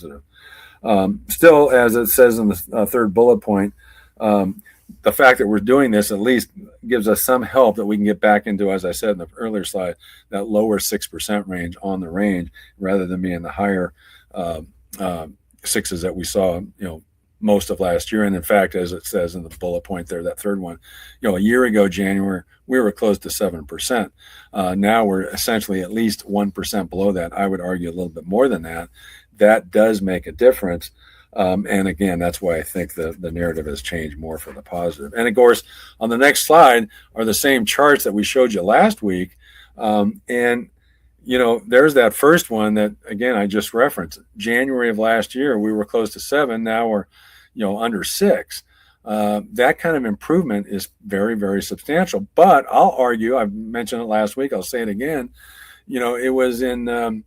Still, as it says in the third bullet point, the fact that we're doing this at least gives us some help that we can get back into, as I said in the earlier slide, that lower 6% range on the range rather than being the higher sixes that we saw, most of last year. And in fact, as it says in the bullet point there, that third one, a year ago, January, we were close to 7%. Now we're essentially at least 1% below that. I would argue a little bit more than that. That does make a difference. And again, that's why I think the narrative has changed more for the positive. And of course, on the next slide are the same charts that we showed you last week. And there's that first one that, again, I just referenced. January of last year, we were close to 7. Now we're, under 6. That kind of improvement is very, very substantial. But I'll argue, I mentioned it last week, I'll say it again, it was in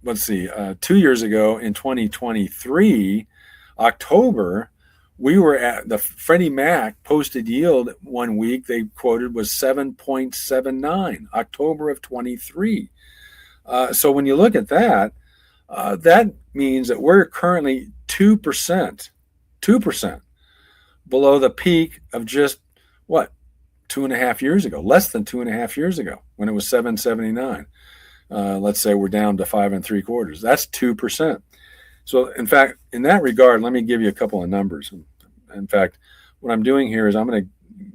let's see, 2 years ago in 2023, October, we were at the Freddie Mac posted yield one week they quoted was 7.79, October of 23. So when you look at that, that means that we're currently 2% below the peak of just what, 2.5 years ago, less than 2.5 years ago when it was 7.79. Let's say we're down to 5 3/4. That's 2%. So in fact, in that regard, let me give you a couple of numbers. In fact, what I'm doing here is I'm going to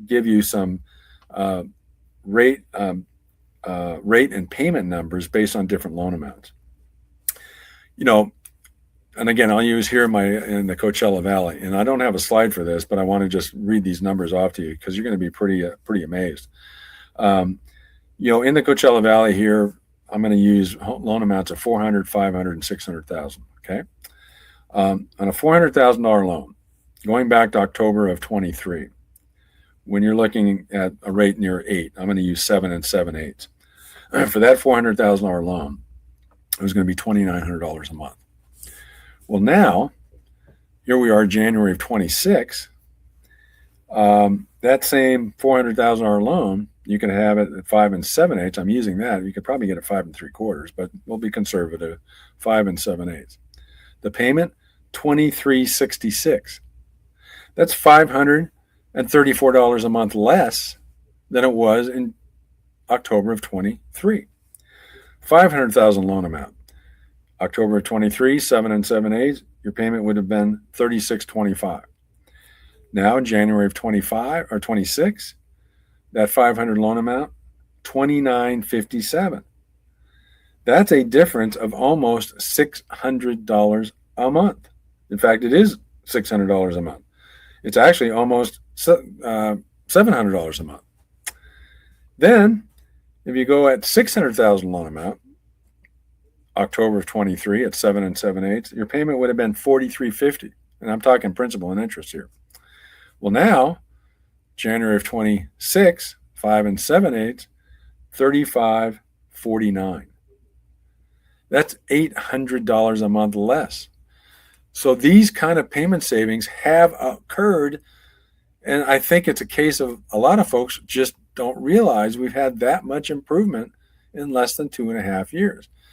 give you some rate and payment numbers based on different loan amounts. And again, I'll use here in the Coachella Valley, and I don't have a slide for this, but I want to just read these numbers off to you because you're going to be pretty amazed. In the Coachella Valley here, I'm going to use loan amounts of 400, 500, and 600,000. Okay, on a $400,000 loan, going back to October of 23, when you're looking at a rate near 8, I'm going to use 7 7/8. For that $400,000 loan, it was going to be $2,900 a month. Well, now, here we are, January of 26. That same $400,000 loan, you can have it at 5 7/8. I'm using that. You could probably get it 5 3/4, but we'll be conservative, 5 7/8. The payment, $2,366. That's $534 a month less than it was in October of 23. 500,000 loan amount. October of 23, 7 7/8, your payment would have been $36.25. Now, January of 25 or 26, that 500 loan amount, $29.57. That's a difference of almost $600 a month. In fact, it is $600 a month. It's actually almost $700 a month. Then, if you go at 600,000 loan amount, October of 23 at 7 7/8, your payment would have been $43.50. And I'm talking principal and interest here. Well, now, January of 26, 5 7/8, $35.49. That's $800 a month less. So these kind of payment savings have occurred. And I think it's a case of a lot of folks just don't realize we've had that much improvement in less than 2.5 years.